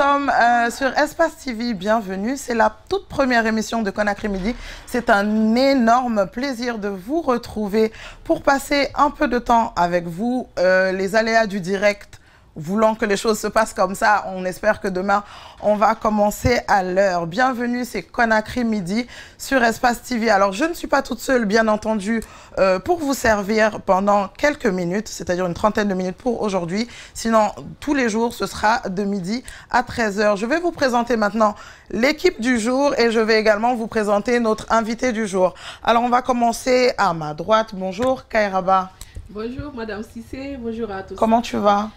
sommes sur Espace TV, bienvenue. C'est la toute première émission de Conakry Midi. C'est un énorme plaisir de vous retrouver pour passer un peu de temps avec vous. Les aléas du direct, voulant que les choses se passent comme ça, on espère que demain, on va commencer à l'heure. Bienvenue, c'est Conakry Midi sur Espace TV. Alors, je ne suis pas toute seule, bien entendu, pour vous servir pendant quelques minutes, c'est-à-dire une trentaine de minutes pour aujourd'hui. Sinon, tous les jours, ce sera de midi à 13 h. Je vais vous présenter maintenant l'équipe du jour et je vais également vous présenter notre invité du jour. Alors, on va commencer à ma droite. Bonjour, Kairaba. Bonjour, Madame Cissé. Bonjour à tous. Comment tu vas?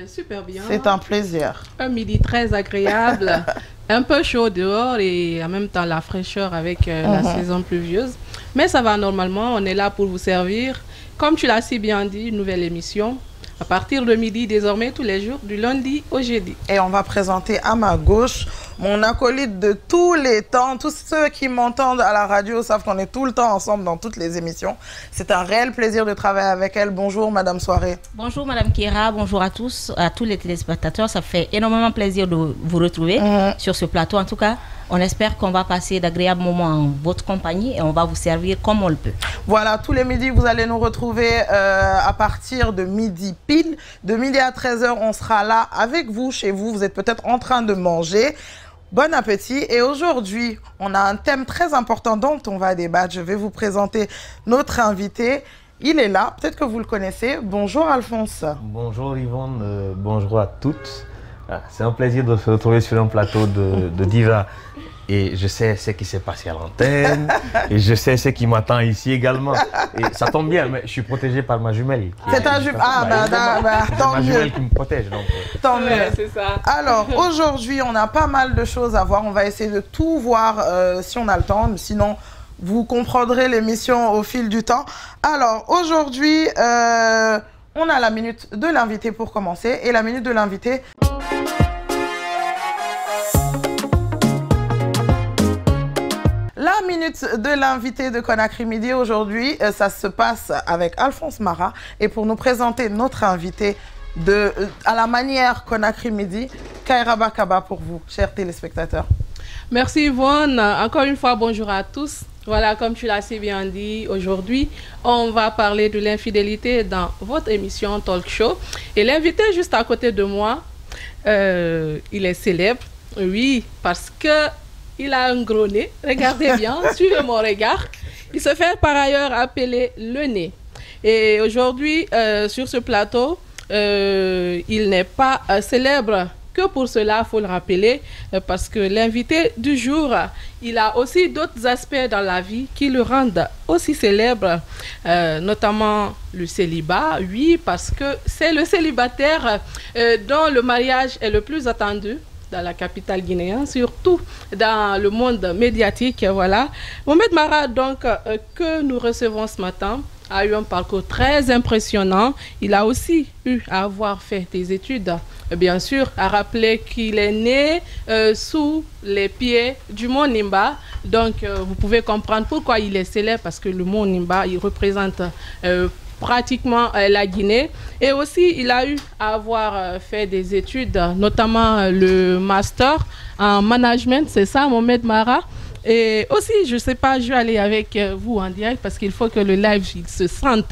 Super bien. C'est un plaisir. Un midi très agréable, un peu chaud dehors et en même temps la fraîcheur avec la saison pluvieuse. Mais ça va normalement, on est là pour vous servir. Comme tu l'as si bien dit, une nouvelle émission. À partir de midi, désormais, tous les jours, du lundi au jeudi. Et on va présenter à ma gauche mon acolyte de tous les temps. Tous ceux qui m'entendent à la radio savent qu'on est tout le temps ensemble dans toutes les émissions. C'est un réel plaisir de travailler avec elle. Bonjour, Madame Soirée. Bonjour, Madame Kira. Bonjour à tous les téléspectateurs. Ça fait énormément plaisir de vous retrouver sur ce plateau. En tout cas, on espère qu'on va passer d'agréables moments en votre compagnie et on va vous servir comme on le peut. Voilà, tous les midis, vous allez nous retrouver à partir de midi pile. De midi à 13 h, on sera là avec vous, chez vous. Vous êtes peut-être en train de manger. Bon appétit. Et aujourd'hui, on a un thème très important dont on va débattre. Je vais vous présenter notre invité. Il est là, peut-être que vous le connaissez. Bonjour Alphonse. Bonjour Yvonne, bonjour à toutes. C'est un plaisir de se retrouver sur un plateau de Diva. Et je sais ce qui s'est passé à l'antenne. Et je sais ce qui m'attend ici également. Et ça tombe bien, mais je suis protégé par ma jumelle. C'est ta jumelle. Ah, tant mieux. Ma jumelle qui me protège. Donc, tant mieux. C'est ça. Alors, aujourd'hui, on a pas mal de choses à voir. On va essayer de tout voir si on a le temps. Sinon, vous comprendrez l'émission au fil du temps. Alors, aujourd'hui, on a la minute de l'invité pour commencer. Et la minute de l'invité... La minute de l'invité de Conakry Midi aujourd'hui, ça se passe avec Alphonse Mara. Et pour nous présenter notre invité à la manière Conakry Midi, Kairaba Kaba pour vous, chers téléspectateurs. Merci Yvonne. Encore une fois, bonjour à tous. Voilà, comme tu l'as si bien dit, aujourd'hui, on va parler de l'infidélité dans votre émission Talk Show. Et l'invité juste à côté de moi, il est célèbre, oui, parce que il a un gros nez. Regardez bien, suivez mon regard. Il se fait par ailleurs appeler le nez. Et aujourd'hui, sur ce plateau, il n'est pas célèbre que pour cela, il faut le rappeler, parce que l'invité du jour, il a aussi d'autres aspects dans la vie qui le rendent aussi célèbre, notamment le célibat, oui, parce que c'est le célibataire dont le mariage est le plus attendu dans la capitale guinéenne, surtout dans le monde médiatique. Voilà. Mohamed Mara, donc, que nous recevons ce matin, a eu un parcours très impressionnant. Il a aussi eu à avoir fait des études, bien sûr, à rappeler qu'il est né sous les pieds du mont Nimba. Donc, vous pouvez comprendre pourquoi il est célèbre, parce que le mont Nimba, il représente pratiquement la Guinée. Et aussi, il a eu à avoir fait des études, notamment le master en management, c'est ça, Mohamed Mara. Et aussi, je ne sais pas, je vais aller avec vous en direct parce qu'il faut que le live il se sente.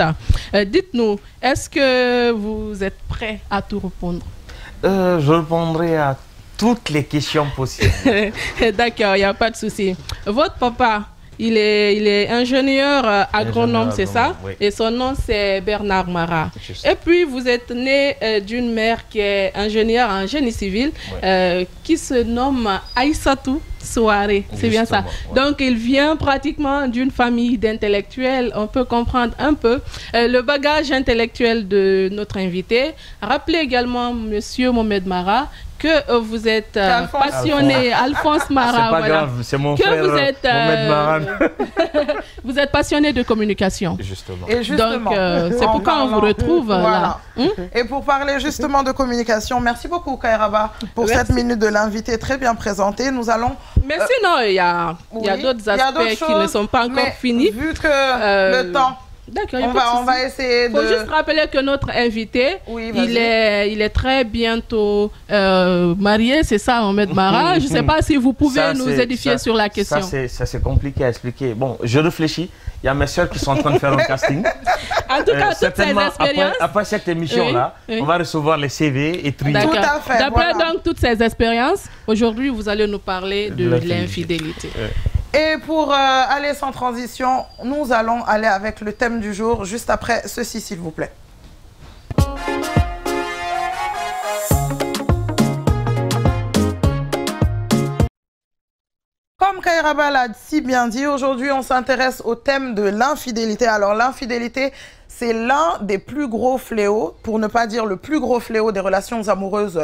Dites-nous, est-ce que vous êtes prêt à tout répondre? Je répondrai à toutes les questions possibles. D'accord, il n'y a pas de souci. Votre papa, il est ingénieur agronome, c'est ça? Oui. Et son nom, c'est Bernard Mara. Juste. Et puis, vous êtes né d'une mère qui est ingénieure en génie civil, qui se nomme Aïssatou Soirée. C'est bien ça. Ouais. Donc, il vient pratiquement d'une famille d'intellectuels. On peut comprendre un peu le bagage intellectuel de notre invité. Rappelez également, Monsieur Mohamed Mara, que vous êtes passionné, Alphonse Mara. C'est pas grave, c'est mon frère Mohamed Mara. Vous êtes passionné de communication. Justement. Et justement. Donc, c'est pourquoi on vous retrouve voilà. là. Et pour parler justement de communication, merci beaucoup Kairaba pour cette minute de l'invité très bien présentée. Nous allons... Mais sinon, il y a d'autres aspects qui ne sont pas encore finis. Vu que le temps D'accord. On va essayer de... Il faut juste rappeler que notre invité, oui, il est très bientôt marié, c'est ça, Ahmed Mara. Je ne sais pas si vous pouvez nous édifier sur la question. Ça, c'est compliqué à expliquer. Bon, je réfléchis. Il y a mes soeurs qui sont en train de faire un casting. En tout cas, toutes ces expériences... Après cette émission-là, on va recevoir les CV et trier. Tout à fait. D'après donc toutes ces expériences, aujourd'hui, vous allez nous parler de l'infidélité. Et pour aller sans transition, nous allons aller avec le thème du jour, juste après ceci, s'il vous plaît. Comme Kairaba l'a si bien dit, aujourd'hui on s'intéresse au thème de l'infidélité. Alors l'infidélité, c'est l'un des plus gros fléaux, pour ne pas dire le plus gros fléau des relations amoureuses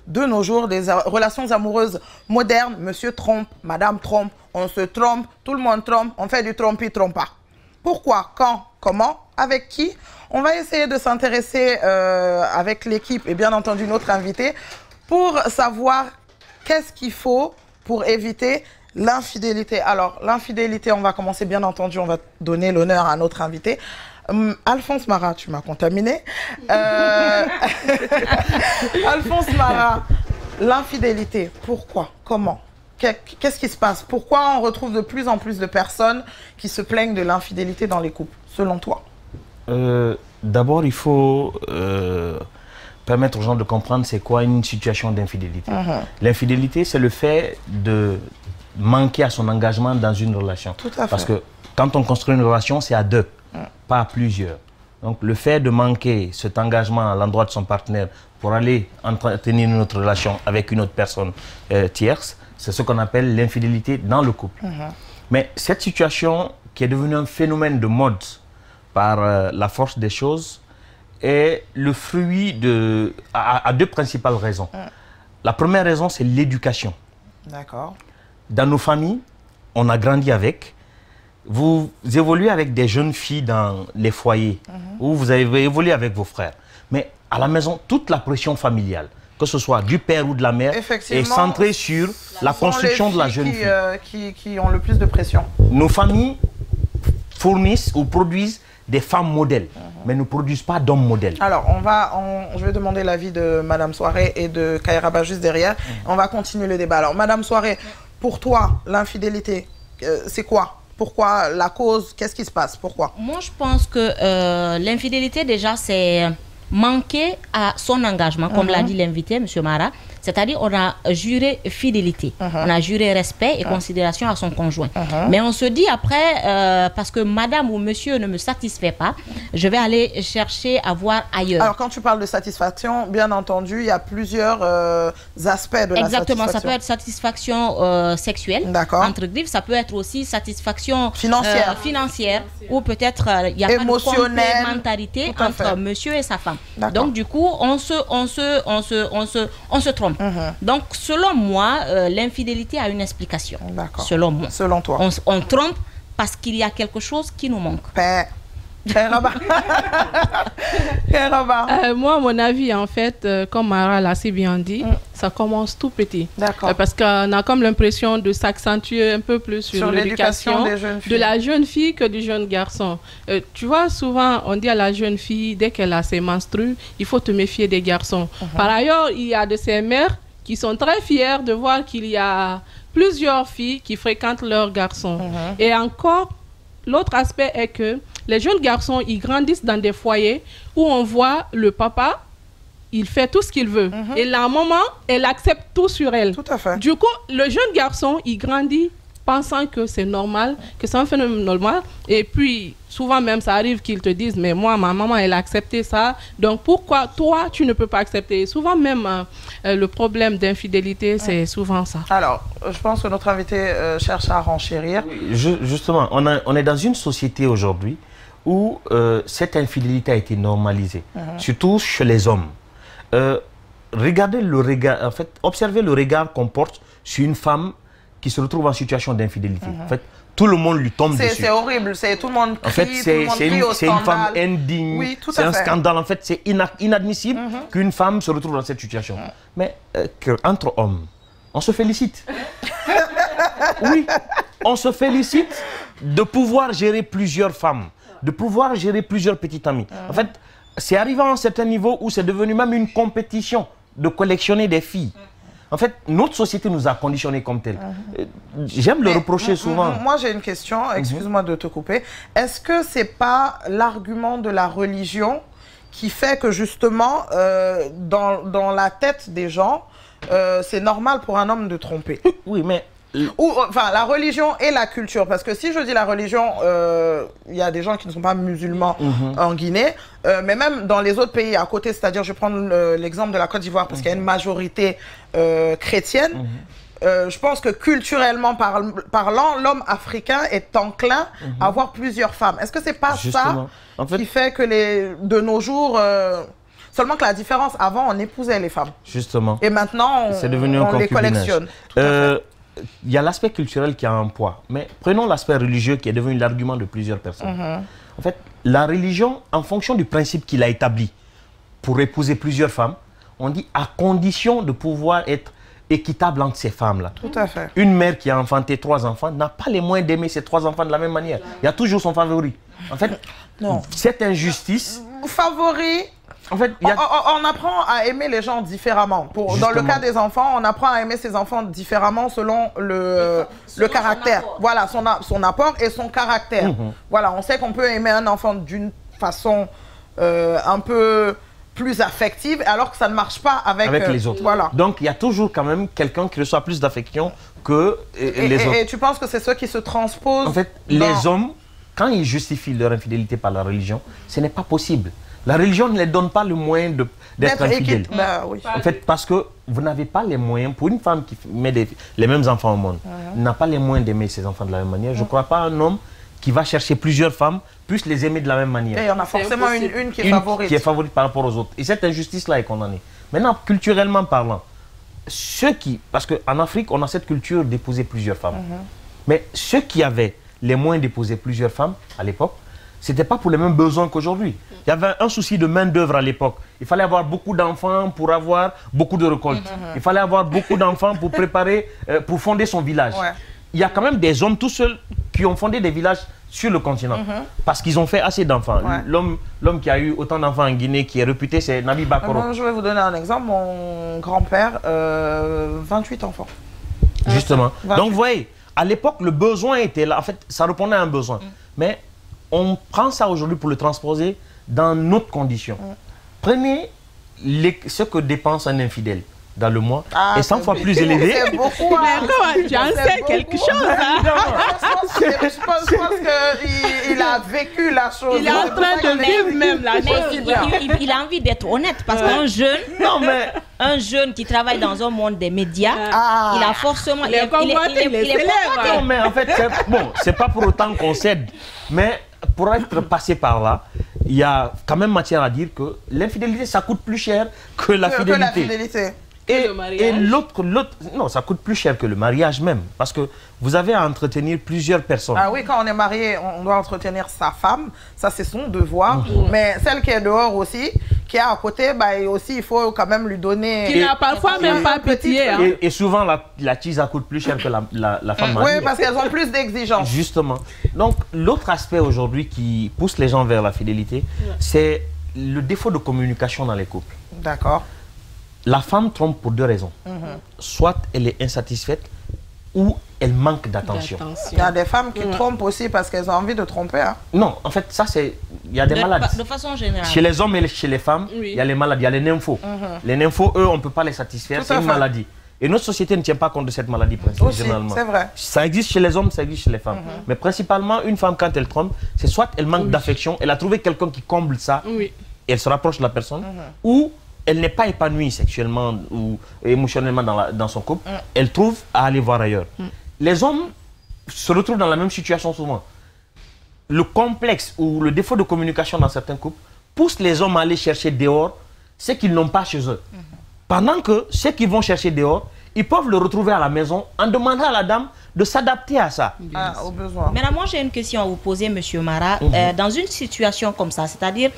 de nos jours, des relations amoureuses modernes. Monsieur trompe, madame trompe, on se trompe, tout le monde trompe, on fait du trompi-trompa. Pourquoi, quand, comment, avec qui? On va essayer de s'intéresser avec l'équipe et bien entendu notre invité pour savoir qu'est-ce qu'il faut pour éviter l'infidélité. Alors, l'infidélité, on va commencer, bien entendu, on va donner l'honneur à notre invité. Alphonse Mara, tu m'as contaminé. Alphonse Mara, l'infidélité, pourquoi? Comment? Qu'est-ce qui se passe? Pourquoi on retrouve de plus en plus de personnes qui se plaignent de l'infidélité dans les couples, selon toi? D'abord, il faut permettre aux gens de comprendre c'est quoi une situation d'infidélité. L'infidélité, c'est le fait de manquer à son engagement dans une relation. Tout à fait. Parce que quand on construit une relation, c'est à deux, pas à plusieurs. Donc le fait de manquer cet engagement à l'endroit de son partenaire pour aller entretenir une autre relation avec une autre personne tierce, c'est ce qu'on appelle l'infidélité dans le couple. Mais cette situation qui est devenue un phénomène de mode par la force des choses est le fruit à deux principales raisons. La première raison, c'est l'éducation. D'accord. Dans nos familles, on a grandi avec. Vous évoluez avec des jeunes filles dans les foyers, où vous avez évolué avec vos frères. Mais à la maison, toute la pression familiale, que ce soit du père ou de la mère, est centrée sur la construction de la jeune fille. Qui ont le plus de pression. Nos familles fournissent ou produisent des femmes modèles, mais ne produisent pas d'hommes modèles. Alors, je vais demander l'avis de Madame Soirée et de Kairaba juste derrière. On va continuer le débat. Alors, Madame Soirée, pour toi, l'infidélité, c'est quoi? Pourquoi? La cause? Qu'est-ce qui se passe? Pourquoi? Moi, je pense que l'infidélité, déjà, c'est manquer à son engagement, comme l'a dit l'invité, M. Mara. C'est-à-dire, on a juré fidélité, on a juré respect et considération à son conjoint. Mais on se dit après, parce que madame ou monsieur ne me satisfait pas, je vais aller chercher à voir ailleurs. Alors, quand tu parles de satisfaction, bien entendu, il y a plusieurs aspects de la satisfaction. Exactement, ça peut être satisfaction sexuelle, entre griffes, ça peut être aussi satisfaction financière ou peut-être il y a pas de complémentarité entre monsieur et sa femme. Donc, du coup, on se trompe. Donc, selon moi, l'infidélité a une explication. Selon moi. Selon toi. On trompe parce qu'il y a quelque chose qui nous manque. Moi, à mon avis, en fait, comme Mara l'a si bien dit, ça commence tout petit. Parce qu'on a comme l'impression de s'accentuer un peu plus sur l'éducation de la jeune fille que du jeune garçon. Tu vois, souvent, on dit à la jeune fille, dès qu'elle a ses menstrues, il faut te méfier des garçons. Par ailleurs, il y a de ces mères qui sont très fières de voir qu'il y a plusieurs filles qui fréquentent leurs garçons. Et encore, l'autre aspect est que les jeunes garçons, ils grandissent dans des foyers où on voit le papa, il fait tout ce qu'il veut. Et la maman, elle accepte tout sur elle. Tout à fait. Du coup, le jeune garçon, il grandit pensant que c'est normal, que c'est un phénomène normal. Et puis, souvent même, ça arrive qu'ils te disent, mais moi, ma maman, elle a accepté ça. Donc, pourquoi toi, tu ne peux pas accepter? Et souvent même, le problème d'infidélité, c'est souvent ça. Alors, je pense que notre invité cherche à renchérir. Justement, on est dans une société aujourd'hui où cette infidélité a été normalisée, surtout chez les hommes. Regardez le regard, en fait, observez le regard qu'on porte sur une femme qui se retrouve en situation d'infidélité. En fait, tout le monde lui tombe dessus. C'est horrible, tout le monde crie, en fait, c'est une femme indigne, oui, c'est un scandale. En fait, c'est inadmissible qu'une femme se retrouve dans cette situation. Mais entre hommes, on se félicite. Oui, on se félicite de pouvoir gérer plusieurs femmes, de pouvoir gérer plusieurs petites amies. En fait, c'est arrivé à un certain niveau où c'est devenu même une compétition de collectionner des filles. En fait, notre société nous a conditionnés comme tels. J'aime le reprocher souvent. Moi, j'ai une question, excuse-moi de te couper. Est-ce que c'est pas l'argument de la religion qui fait que justement, dans la tête des gens, c'est normal pour un homme de tromper? Oui, mais... Ou, enfin, la religion et la culture. Parce que si je dis la religion, il y a des gens qui ne sont pas musulmans en Guinée, mais même dans les autres pays à côté, c'est-à-dire, je vais prendre l'exemple de la Côte d'Ivoire, parce qu'il y a une majorité chrétienne. Je pense que culturellement parlant, l'homme africain est enclin à avoir plusieurs femmes. Est-ce que c'est pas Justement. ça En fait, qui fait que de nos jours... Seulement que la différence, avant, on épousait les femmes. Justement. Et maintenant, c'est devenu on les collectionne. Il y a l'aspect culturel qui a un poids. Mais prenons l'aspect religieux qui est devenu l'argument de plusieurs personnes. En fait, la religion, en fonction du principe qu'il a établi pour épouser plusieurs femmes, on dit à condition de pouvoir être équitable entre ces femmes-là. Tout à fait. Une mère qui a enfanté 3 enfants n'a pas les moyens d'aimer ses 3 enfants de la même manière. Il y a toujours son favori. En fait, cette injustice... Favori... En fait, on apprend à aimer les gens différemment. Dans le cas des enfants, on apprend à aimer ses enfants différemment selon le caractère. Voilà, son apport et son caractère. Voilà, on sait qu'on peut aimer un enfant d'une façon un peu plus affective, alors que ça ne marche pas avec les autres. Voilà. Donc, il y a toujours quand même quelqu'un qui reçoit plus d'affection que les autres. Et tu penses que c'est ceux qui se transposent? En fait, les hommes, quand ils justifient leur infidélité par la religion, ce n'est pas possible. La religion ne les donne pas le moyen d'être infidèle. Oui. En fait, parce que vous n'avez pas les moyens, pour une femme qui met les mêmes enfants au monde, n'a pas les moyens d'aimer ses enfants de la même manière. Je ne crois pas un homme qui va chercher plusieurs femmes puisse les aimer de la même manière. Et il y en a forcément une qui est favorite. Qui est favorite par rapport aux autres. Et cette injustice-là est condamnée. Maintenant, culturellement parlant, parce qu'en Afrique, on a cette culture d'épouser plusieurs femmes. Mais ceux qui avaient les moyens d'épouser plusieurs femmes à l'époque, ce n'était pas pour les mêmes besoins qu'aujourd'hui. Il y avait un souci de main-d'œuvre à l'époque. Il fallait avoir beaucoup d'enfants pour avoir beaucoup de récoltes. Il fallait avoir beaucoup d'enfants pour préparer, pour fonder son village. Il y a quand même des hommes tout seuls qui ont fondé des villages sur le continent. Parce qu'ils ont fait assez d'enfants. L'homme qui a eu autant d'enfants en Guinée, qui est réputé, c'est Nabi Bakoro. Je vais vous donner un exemple. Mon grand-père, 28 enfants. Justement. 28. Donc vous voyez, à l'époque, le besoin était là. En fait, ça répondait à un besoin. Mais on prend ça aujourd'hui pour le transposer dans notre condition. Prenez ce que dépense un infidèle dans le mois est 100 fois plus élevé. C'est beaucoup. Tu en sais quelque chose. Je pense qu'il a vécu la chose. Il est en train de vivre même la chose. Il a envie d'être honnête parce qu'un jeune, un jeune qui travaille dans un monde des médias, il a forcément... Il est non, mais en fait, c'est pas pour autant qu'on cède. Mais pour être passé par là, il y a quand même matière à dire que l'infidélité, ça coûte plus cher que la fidélité. Et l'autre, non, ça coûte plus cher que le mariage même. Parce que vous avez à entretenir plusieurs personnes. Ah oui, quand on est marié, on doit entretenir sa femme. Ça, c'est son devoir. Mais celle qui est dehors aussi, qui est à côté, aussi, il faut quand même lui donner... Qui n'a parfois même pas pitié. Et souvent, la tisa coûte plus cher que la femme mariée. Oui, parce qu'elles ont plus d'exigences. Justement. Donc, l'autre aspect aujourd'hui qui pousse les gens vers la fidélité, c'est le défaut de communication dans les couples. D'accord. La femme trompe pour 2 raisons. Soit elle est insatisfaite ou elle manque d'attention. Il y a des femmes qui trompent aussi parce qu'elles ont envie de tromper. Non, en fait, ça c'est... Il y a des maladies. De façon générale. Chez les hommes et chez les femmes, il y a les maladies, il y a les nymphos. Les nymphos, eux, on ne peut pas les satisfaire, c'est une maladie. Et notre société ne tient pas compte de cette maladie généralement. C'est vrai. Ça existe chez les hommes, ça existe chez les femmes. Mais principalement, une femme, quand elle trompe, c'est soit elle manque d'affection, elle a trouvé quelqu'un qui comble ça, et elle se rapproche de la personne, ou elle n'est pas épanouie sexuellement ou émotionnellement dans son couple, elle trouve à aller voir ailleurs. Les hommes se retrouvent dans la même situation souvent. Le complexe ou le défaut de communication dans certains couples pousse les hommes à aller chercher dehors ce qu'ils n'ont pas chez eux. Pendant que ceux qui vont chercher dehors, ils peuvent le retrouver à la maison en demandant à la dame de s'adapter à ça. Au besoin. Maintenant, moi j'ai une question à vous poser, Monsieur Mara. Dans une situation comme ça, c'est-à-dire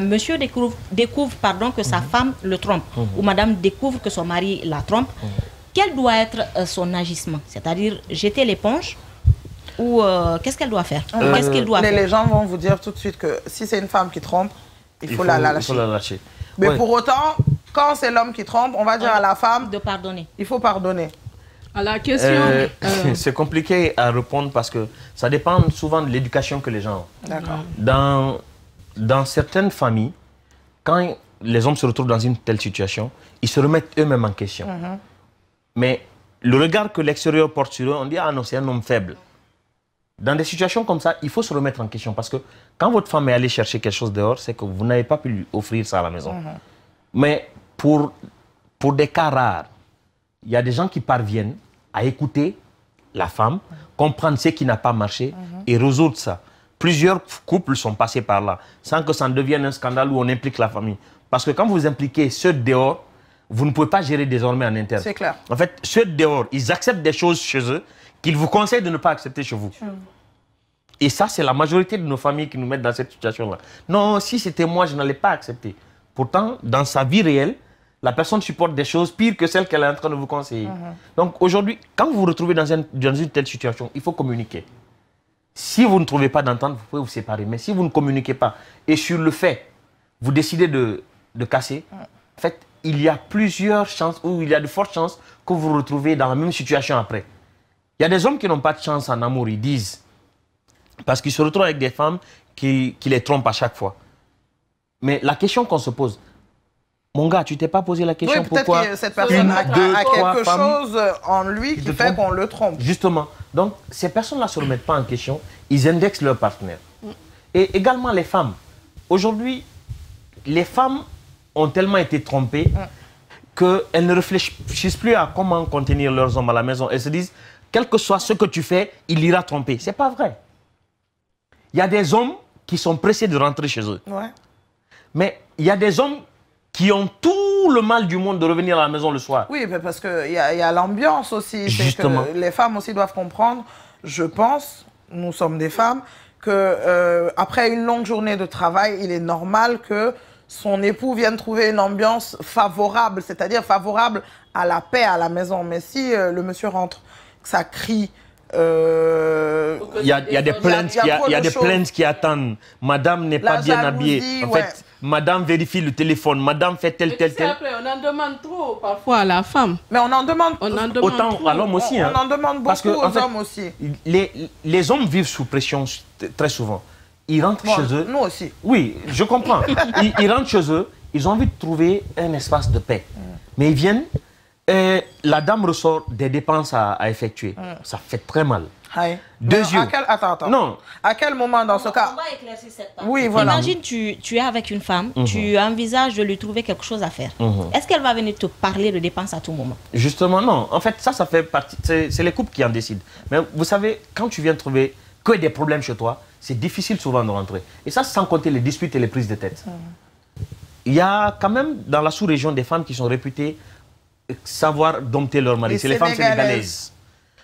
Monsieur découvre que sa femme le trompe, ou Madame découvre que son mari la trompe, quel doit être son agissement? C'est-à-dire jeter l'éponge ou qu'est-ce qu'elle doit faire? Qu'est-ce qu'il doit faire? Les gens vont vous dire tout de suite que si c'est une femme qui trompe, il faut la lâcher. Il faut la lâcher. Mais pour autant, quand c'est l'homme qui trompe, on va dire à la femme de pardonner. Il faut pardonner. À la question... C'est compliqué à répondre parce que ça dépend souvent de l'éducation que les gens ont. D'accord. Dans certaines familles, quand les hommes se retrouvent dans une telle situation, ils se remettent eux-mêmes en question. Mais le regard que l'extérieur porte sur eux, on dit « Ah non, c'est un homme faible ». Dans des situations comme ça, il faut se remettre en question parce que quand votre femme est allée chercher quelque chose dehors, c'est que vous n'avez pas pu lui offrir ça à la maison. Mais pour des cas rares, il y a des gens qui parviennent à écouter la femme, comprendre ce qui n'a pas marché et résoudre ça. Plusieurs couples sont passés par là, sans que ça ne devienne un scandale où on implique la famille. Parce que quand vous impliquez ceux dehors, vous ne pouvez pas gérer désormais en interne. C'est clair. En fait, ceux dehors, ils acceptent des choses chez eux qu'ils vous conseillent de ne pas accepter chez vous. Et ça, c'est la majorité de nos familles qui nous mettent dans cette situation-là. Non, si c'était moi, je n'allais pas accepter. Pourtant, dans sa vie réelle, la personne supporte des choses pires que celles qu'elle est en train de vous conseiller. Donc aujourd'hui, quand vous vous retrouvez dans une telle situation, il faut communiquer. Si vous ne trouvez pas d'entente, vous pouvez vous séparer. Mais si vous ne communiquez pas, et sur le fait, vous décidez de casser, en fait, il y a plusieurs chances, ou il y a de fortes chances que vous vous retrouvez dans la même situation après. Il y a des hommes qui n'ont pas de chance en amour, ils disent. Parce qu'ils se retrouvent avec des femmes qui les trompent à chaque fois. Mais la question qu'on se pose, mon gars, tu t'es pas posé la question pourquoi que cette personne a quelque chose en lui qui fait qu'on le trompe. Justement. Donc, ces personnes-là ne se remettent pas en question, ils indexent leur partenaire. Et également les femmes. Aujourd'hui, les femmes ont tellement été trompées qu'elles ne réfléchissent plus à comment contenir leurs hommes à la maison. Elles se disent, quel que soit ce que tu fais, il ira tromper. Ce n'est pas vrai. Il y a des hommes qui sont pressés de rentrer chez eux. Mais il y a des hommes qui ont tout le mal du monde de revenir à la maison le soir. Oui, mais parce qu'il y a l'ambiance aussi. Justement. Que les femmes aussi doivent comprendre, je pense, nous sommes des femmes, qu'après une longue journée de travail, il est normal que son époux vienne trouver une ambiance favorable, c'est-à-dire favorable à la paix à la maison. Mais si le monsieur rentre, ça crie... Il y a des plaintes qui attendent. Madame n'est pas bien habillée. En fait, madame vérifie le téléphone. Madame fait tel. Après, on en demande trop parfois à la femme. Mais on en demande, autant trop. À l'homme aussi. On en demande beaucoup aux hommes aussi. Les hommes vivent sous pression très souvent. Ils rentrent chez eux. Nous aussi. Oui, je comprends. Ils rentrent chez eux. Ils ont envie de trouver un espace de paix. Mais ils viennent. La dame ressort des dépenses à effectuer. Ça fait très mal. Deux yeux. Attends. Non. À quel moment dans ce cas? On va éclaircir cette part. Oui, voilà. Imagine, tu es avec une femme, tu envisages de lui trouver quelque chose à faire. Est-ce qu'elle va venir te parler de dépenses à tout moment? Justement, non. En fait, ça fait partie... C'est les couples qui en décident. Mais vous savez, quand tu viens trouver que des problèmes chez toi, c'est difficile souvent de rentrer. Et ça, sans compter les disputes et les prises de tête. Il y a quand même dans la sous-région des femmes qui sont réputées savoir dompter leur mari. C'est les femmes sénégalaises.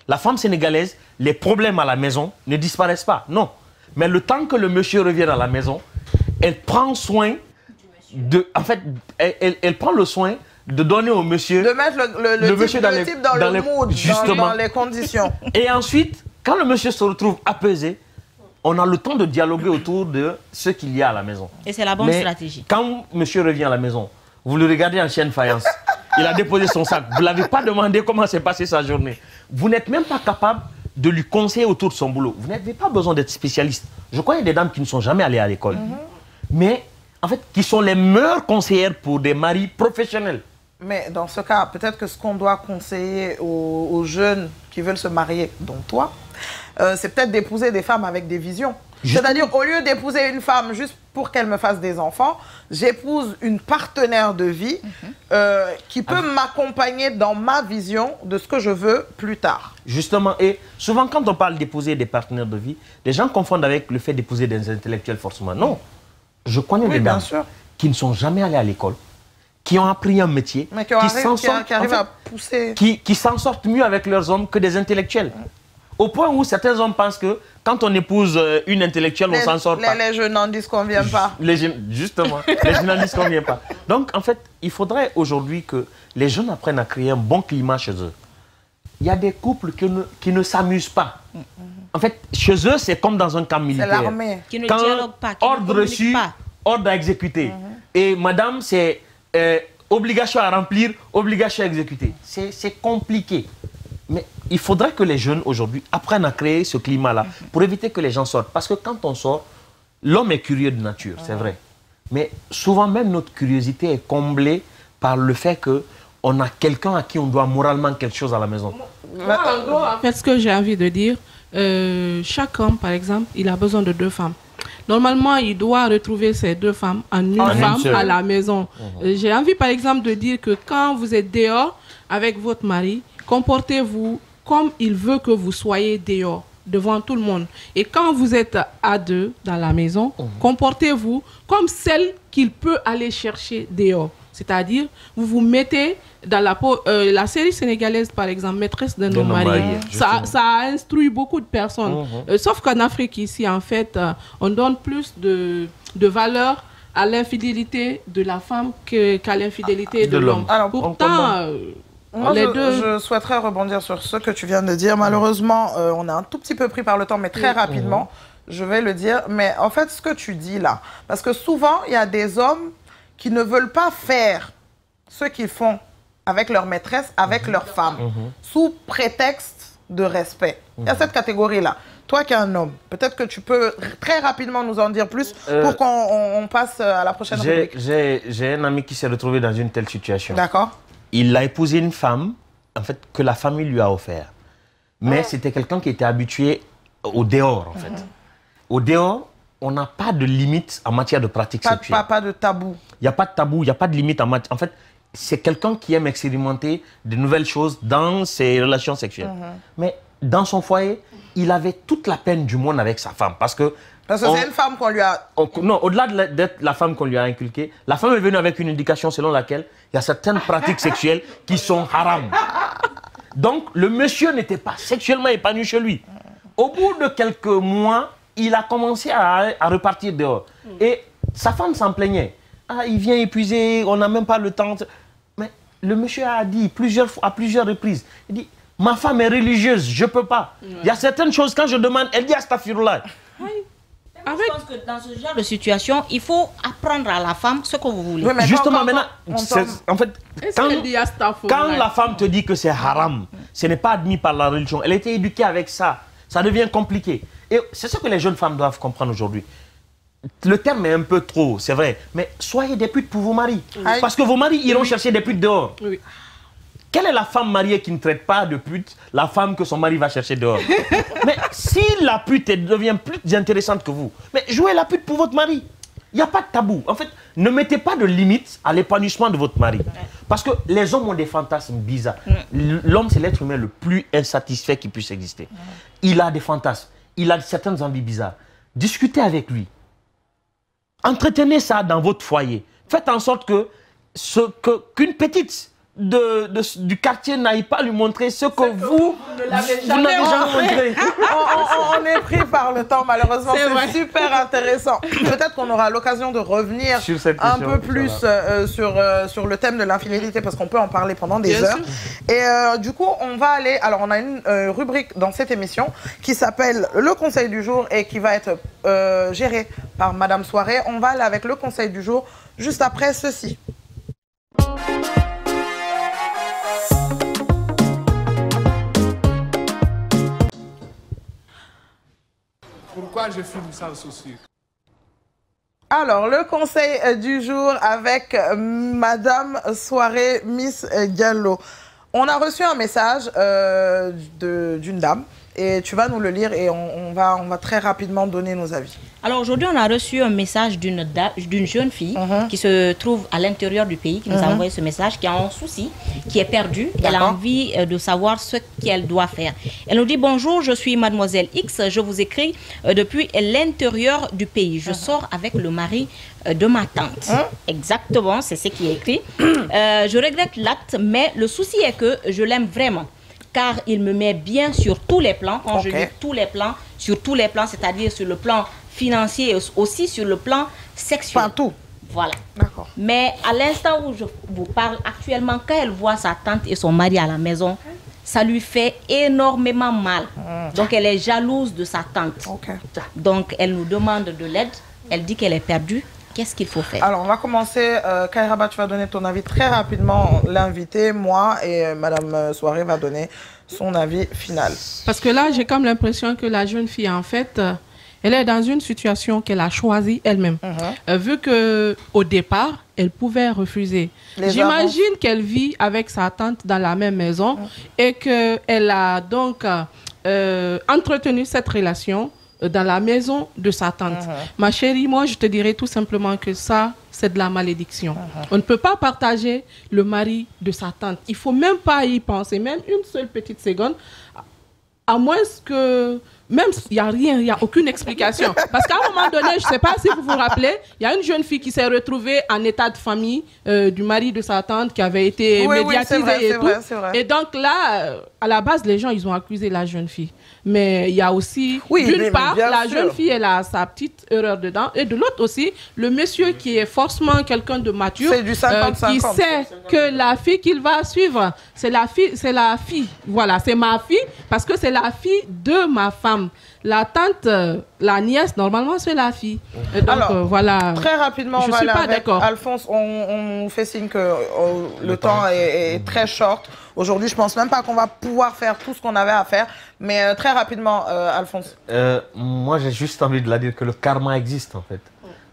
La femme sénégalaise, les problèmes à la maison ne disparaissent pas. Non. Mais le temps que le monsieur revienne à la maison, elle prend soin de... En fait, elle prend le soin de donner au monsieur... De mettre le type dans le mood, dans les conditions. Et ensuite, quand le monsieur se retrouve apaisé, on a le temps de dialoguer autour de ce qu'il y a à la maison. Et c'est la bonne stratégie. Quand monsieur revient à la maison, vous le regardez en chienne faïence. Il a déposé son sac. Vous ne l'avez pas demandé comment s'est passée sa journée. Vous n'êtes même pas capable de lui conseiller autour de son boulot. Vous n'avez pas besoin d'être spécialiste. Je connais des dames qui ne sont jamais allées à l'école. Mais, en fait, qui sont les meilleures conseillères pour des maris professionnels. Mais dans ce cas, peut-être que ce qu'on doit conseiller aux jeunes qui veulent se marier, dont toi, c'est peut-être d'épouser des femmes avec des visions. C'est-à-dire, au lieu d'épouser une femme juste pour qu'elle me fasse des enfants, j'épouse une partenaire de vie qui peut m'accompagner dans ma vision de ce que je veux plus tard. Justement, et souvent quand on parle d'épouser des partenaires de vie, les gens confondent avec le fait d'épouser des intellectuels forcément. Non, je connais des dames qui ne sont jamais allées à l'école, qui ont appris un métier, mais qui arrivent à pousser... Qui s'en sortent mieux avec leurs hommes que des intellectuels. Au point où certains hommes pensent que quand on épouse une intellectuelle, on s'en sort pas. Les jeunes n'en disent qu'on ne vient pas. Justement, les jeunes n'en disent qu'on ne vient pas. Donc, en fait, il faudrait aujourd'hui que les jeunes apprennent à créer un bon climat chez eux. Il y a des couples qui ne s'amusent pas. En fait, chez eux, c'est comme dans un camp militaire. C'est l'armée. Qui ne Quand dialogue pas, qui ne ordre communique reçu, pas. ordre à exécuter. Et madame, c'est obligation à remplir, obligation à exécuter. C'est compliqué. Mais il faudrait que les jeunes aujourd'hui apprennent à créer ce climat-là pour éviter que les gens sortent. Parce que quand on sort, l'homme est curieux de nature, c'est vrai. Mais souvent même notre curiosité est comblée par le fait qu'on a quelqu'un à qui on doit moralement quelque chose à la maison. Moi, en gros, en fait, ce que j'ai envie de dire, chaque homme, par exemple, il a besoin de 2 femmes. Normalement, il doit retrouver ces 2 femmes en une femme à la maison. J'ai envie, par exemple, de dire que quand vous êtes dehors avec votre mari, comportez-vous comme il veut que vous soyez dehors, devant tout le monde. Et quand vous êtes à 2 dans la maison, comportez-vous comme celle qu'il peut aller chercher dehors. C'est-à-dire, vous vous mettez dans la peau... la série sénégalaise, par exemple, Maîtresse d'un homme marié, ça a instruit beaucoup de personnes. Sauf qu'en Afrique, ici, en fait, on donne plus de valeur à l'infidélité de la femme qu'à l'infidélité de l'homme. Pourtant... Moi, je souhaiterais rebondir sur ce que tu viens de dire. Malheureusement, on est un tout petit peu pris par le temps, mais très rapidement, je vais le dire. Mais en fait, ce que tu dis là, parce que souvent, il y a des hommes qui ne veulent pas faire ce qu'ils font avec leur maîtresse, avec leur femme, sous prétexte de respect. Il y a cette catégorie-là. Toi qui es un homme, peut-être que tu peux très rapidement nous en dire plus pour qu'on passe à la prochaine rubrique. J'ai un ami qui s'est retrouvé dans une telle situation. D'accord. Il a épousé une femme, en fait, que la famille lui a offert. Mais c'était quelqu'un qui était habitué au dehors, en fait. Au dehors, on n'a pas de limite en matière de pratique sexuelle. Pas de tabou. Il n'y a pas de tabou, il n'y a pas de limite en matière... En fait, c'est quelqu'un qui aime expérimenter de nouvelles choses dans ses relations sexuelles. Mais dans son foyer, il avait toute la peine du monde avec sa femme. Parce que c'est une femme qu'on lui a... non, au-delà d'être la femme qu'on lui a inculquée, la femme est venue avec une indication selon laquelle il y a certaines pratiques sexuelles qui sont haram. Donc, le monsieur n'était pas sexuellement épanoui chez lui. Au bout de quelques mois, il a commencé à repartir dehors. Et sa femme s'en plaignait. Ah, il vient épuisé, on n'a même pas le temps. Mais le monsieur a dit à plusieurs reprises, il dit, ma femme est religieuse, je ne peux pas. Il y a certaines choses, quand je demande, elle dit astaghfirullah. Je pense que dans ce genre de situation, il faut apprendre à la femme ce que vous voulez. Oui, justement, maintenant, en fait, quand la femme te dit que c'est haram, ce n'est pas admis par la religion, elle était éduquée avec ça, ça devient compliqué. Et c'est ce que les jeunes femmes doivent comprendre aujourd'hui. Le terme est un peu trop, c'est vrai, mais soyez des putes pour vos maris. Parce que vos maris iront chercher des putes dehors. Quelle est la femme mariée qui ne traite pas de pute la femme que son mari va chercher dehors? Mais si la pute devient plus intéressante que vous, mais jouez la pute pour votre mari. Il n'y a pas de tabou. En fait, ne mettez pas de limite à l'épanouissement de votre mari. Parce que les hommes ont des fantasmes bizarres. L'homme, c'est l'être humain le plus insatisfait qui puisse exister. Il a des fantasmes. Il a certaines envies bizarres. Discutez avec lui. Entretenez ça dans votre foyer. Faites en sorte que qu'une petite du quartier n'aille pas lui montrer ce que vous n'avez jamais montré. On est pris par le temps, malheureusement. C'est super intéressant. Peut-être qu'on aura l'occasion de revenir un peu plus sur le thème de l'infidélité, parce qu'on peut en parler pendant des heures. Et du coup, on va aller... Alors, on a une rubrique dans cette émission qui s'appelle le conseil du jour et qui va être gérée par Madame Soirée. On va aller avec le conseil du jour juste après ceci. Pourquoi je fume sans souci? Alors, le conseil du jour avec Madame Soirée, Miss Diallo. On a reçu un message d'une dame et tu vas nous le lire et on va très rapidement donner nos avis. Alors aujourd'hui, on a reçu un message d'une jeune fille qui se trouve à l'intérieur du pays, qui nous a envoyé ce message, qui a un souci, qui est perdue. Elle a envie de savoir ce qu'elle doit faire. Elle nous dit: bonjour, je suis Mademoiselle X, je vous écris depuis l'intérieur du pays. Je sors avec le mari de ma tante. Exactement, c'est ce qui est écrit. Je regrette l'acte, mais le souci est que je l'aime vraiment. Car il me met bien sur tous les plans. Quand je dis tous les plans, sur tous les plans, c'est-à-dire sur le plan financier et aussi sur le plan sexuel. Partout. Voilà. D'accord. Mais à l'instant où je vous parle actuellement, quand elle voit sa tante et son mari à la maison, ça lui fait énormément mal. Donc, elle est jalouse de sa tante. Donc, elle nous demande de l'aide. Elle dit qu'elle est perdue. Qu'est-ce qu'il faut faire? Alors, on va commencer. Kairaba, tu vas donner ton avis très rapidement. L'invité, moi et Madame Soirée va donner son avis final. Parce que là, j'ai comme l'impression que la jeune fille, en fait, elle est dans une situation qu'elle a choisie elle-même. Vu qu'au départ, elle pouvait refuser. J'imagine qu'elle vit avec sa tante dans la même maison et qu'elle a donc entretenu cette relation dans la maison de sa tante. Ma chérie, moi, je te dirais tout simplement que ça, c'est de la malédiction. On ne peut pas partager le mari de sa tante. Il ne faut même pas y penser, même une seule petite seconde, à moins que... Même il n'y a rien, il n'y a aucune explication. Parce qu'à un moment donné, je ne sais pas si vous vous rappelez, il y a une jeune fille qui s'est retrouvée en état de famille du mari de sa tante qui avait été médiatisé et tout. Et donc là, à la base, les gens, ils ont accusé la jeune fille. Mais il y a aussi, d'une part, la jeune fille, elle a sa petite erreur dedans. Et de l'autre aussi, le monsieur qui est forcément quelqu'un de mature, qui sait que la fille qu'il va suivre, c'est la fille. Voilà, c'est ma fille parce que c'est la fille de ma femme. La tante, la nièce, normalement, c'est la fille. Et donc, alors, voilà. Très rapidement, on va aller avec Alphonse. On fait signe que le temps est très short. Aujourd'hui, je pense même pas qu'on va pouvoir faire tout ce qu'on avait à faire. Mais très rapidement, Alphonse. Moi, j'ai juste envie de la dire que le karma existe, en fait.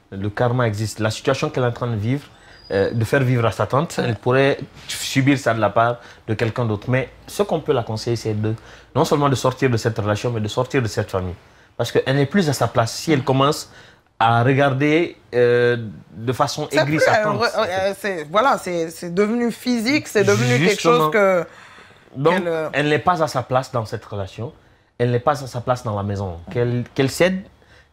Le karma existe. La situation qu'elle est en train de vivre, de faire vivre à sa tante, elle pourrait subir ça de la part de quelqu'un d'autre. Mais ce qu'on peut la conseiller, c'est non seulement de sortir de cette relation, mais de sortir de cette famille. Parce qu'elle n'est plus à sa place. Si elle commence à regarder de façon aigrie sa tante. Voilà, c'est devenu physique, c'est devenu quelque chose que... Donc, elle n'est pas à sa place dans cette relation. Elle n'est pas à sa place dans la maison. Qu'elle cède,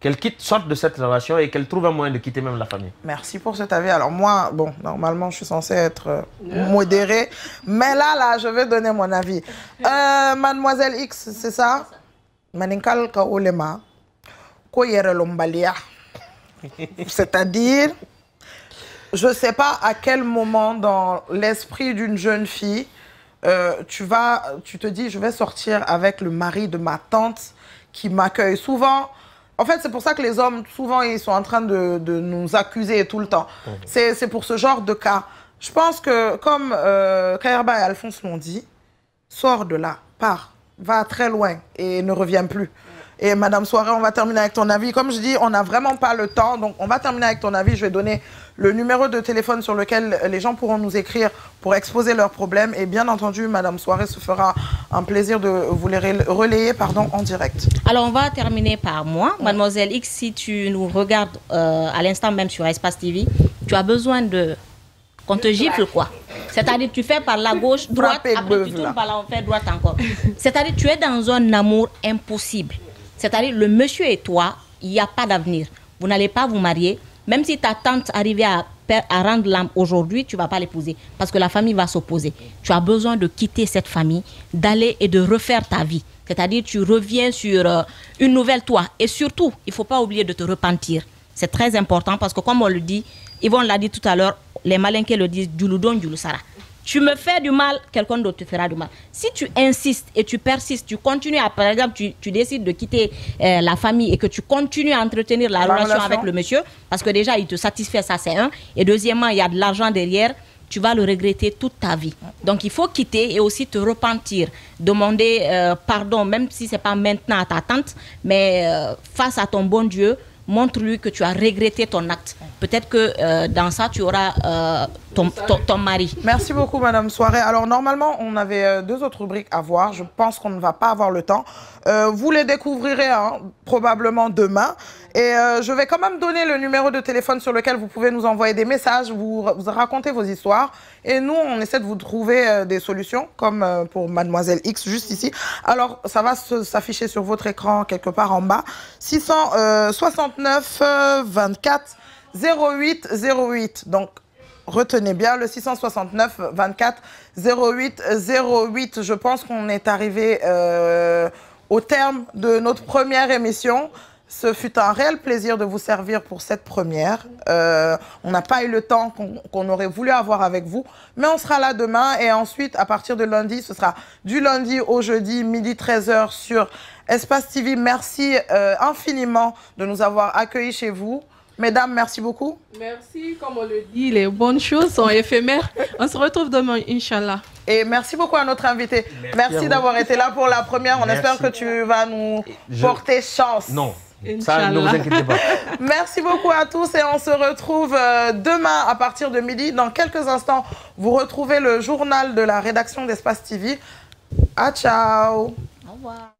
qu'elle sorte de cette relation et qu'elle trouve un moyen de quitter même la famille. Merci pour cet avis. Alors moi, bon, normalement, je suis censée être modérée. Mais là, je vais donner mon avis. Mademoiselle X, c'est ça? Maninkal ka olema ko yere lombalia. C'est-à-dire, je ne sais pas à quel moment dans l'esprit d'une jeune fille, tu te dis, je vais sortir avec le mari de ma tante qui m'accueille souvent. En fait, c'est pour ça que les hommes, souvent, ils sont en train de nous accuser tout le temps. C'est pour ce genre de cas. Je pense que, comme Kairaba et Alphonse l'ont dit, sors de là, pars, va très loin et ne reviens plus. Et Madame Soirée, on va terminer avec ton avis. Comme je dis, on n'a vraiment pas le temps, donc on va terminer avec ton avis. Je vais donner le numéro de téléphone sur lequel les gens pourront nous écrire pour exposer leurs problèmes. Et bien entendu, Madame Soirée se fera un plaisir de vous les relayer en direct. Alors, on va terminer par moi. Mademoiselle X, si tu nous regardes à l'instant même sur Espace TV, tu as besoin qu'on te gifle, quoi. C'est-à-dire tu fais par la gauche, droite, après tu tournes par là, on fait droite encore. C'est-à-dire tu es dans un amour impossible. C'est-à-dire le monsieur et toi, il n'y a pas d'avenir. Vous n'allez pas vous marier. Même si ta tante arrivait à rendre l'âme aujourd'hui, tu ne vas pas l'épouser. Parce que la famille va s'opposer. Tu as besoin de quitter cette famille, d'aller et de refaire ta vie. C'est-à-dire tu reviens sur une nouvelle toi. Et surtout, il ne faut pas oublier de te repentir. C'est très important parce que comme on le dit, Yvonne l'a dit tout à l'heure, les malinqués le disent, Djouloudon, Djoulousara. Tu me fais du mal, quelqu'un d'autre te fera du mal. Si tu insistes et tu persistes, tu continues à, par exemple, tu décides de quitter la famille et que tu continues à entretenir la relation avec le monsieur, parce que déjà, il te satisfait, ça c'est un. Et deuxièmement, il y a de l'argent derrière, tu vas le regretter toute ta vie. Donc, il faut quitter et aussi te repentir. Demander pardon, même si ce n'est pas maintenant à ta tante, mais face à ton bon Dieu, montre-lui que tu as regretté ton acte. Peut-être que dans ça, tu auras ton mari. Merci beaucoup, Madame Soirée. Alors, normalement, on avait deux autres rubriques à voir. Je pense qu'on ne va pas avoir le temps. Vous les découvrirez probablement demain. Et je vais quand même donner le numéro de téléphone sur lequel vous pouvez nous envoyer des messages, vous raconter vos histoires. Et nous, on essaie de vous trouver des solutions, comme pour Mademoiselle X, juste ici. Alors, ça va s'afficher sur votre écran quelque part en bas. 669 24 08 08. Donc, retenez bien le 669 24 08 08. Je pense qu'on est arrivé au terme de notre première émission. Ce fut un réel plaisir de vous servir pour cette première. On n'a pas eu le temps qu'on aurait voulu avoir avec vous, mais on sera là demain et ensuite, à partir de lundi, ce sera du lundi au jeudi, midi 13h sur Espace TV. Merci infiniment de nous avoir accueillis chez vous. Mesdames, merci beaucoup. Merci, comme on le dit, les bonnes choses sont éphémères. On se retrouve demain, Inch'Allah. Et merci beaucoup à notre invité. Merci d'avoir été là pour la première. On espère que tu vas nous porter chance. Non, ça, ne vous inquiétez pas. Merci beaucoup à tous et on se retrouve demain à partir de midi. Dans quelques instants, vous retrouvez le journal de la rédaction d'Espace TV. Ciao. Au revoir.